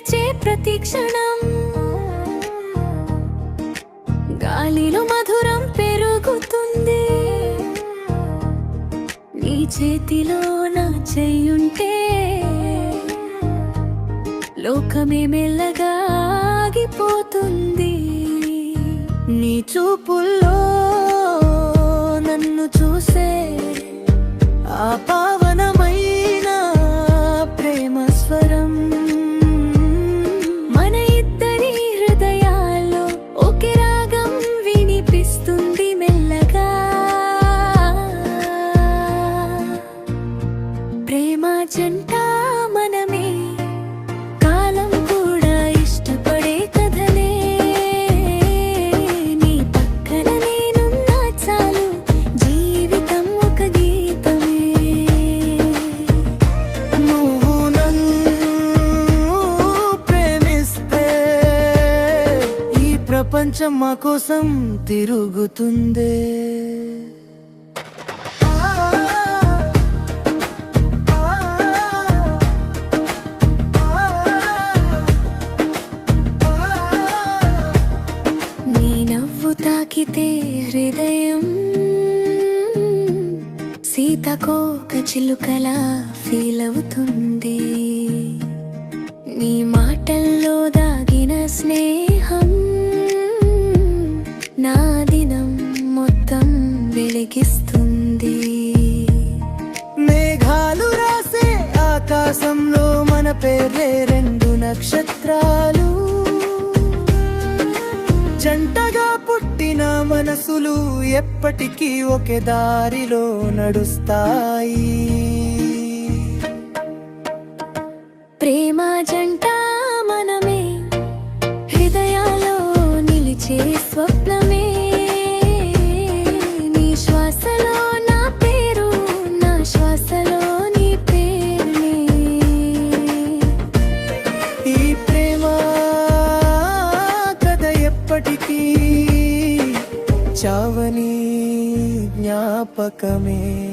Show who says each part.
Speaker 1: నిలిచే ప్రతి క్షణం, గాలిలో మధురం పెరుగుతుంది. నీ చేతిలో నా చెయ్యుంటే లోకమే మెల్లగా ఆగిపోతుంది. నీ చూపుల్లో నన్ను చూసే ఆ పావనమైన ప్రేమ స్వరం, మన ఇద్దరి హృదయాల్లో ఒకే రాగం వినిపిస్తుంది మెల్లగా. ప్రేమ జంట మనమే, కాలం కూడా ఇష్టపడే కథలే. నీ పక్కన నేనున్నా చాలు, జీవితం ఒక గీతమే.
Speaker 2: నువ్వు నన్ను ప్రేమిస్తే ఈ ప్రపంచం మా కోసం తిరుగుతుందే.
Speaker 1: తాకితే హృదయం సీతకోక చిలుకలా ఫీల్ అవుతుంది. నీ మాటల్లో దాగిన స్నేహం నా దినం మొత్తం వెలిగిస్తుంది.
Speaker 2: మేఘాలు రాసే ఆకాశంలో మన పేరే రెండు నక్షత్రాలు, జంటగా పుట్టిన మనసులు ఎప్పటికీ ఒకే దారిలో నడుస్తాయి.
Speaker 1: ప్రేమ జంట మనమే, హృదయాల్లో నిలిచే స్వప్నమే. నీ శ్వాసలో నా పేరు, నా శ్వాసలో నీ పేరునే.
Speaker 2: ఈ ప్రేమ కథ ఎప్పటికీ చావని జ్ఞాపకమే.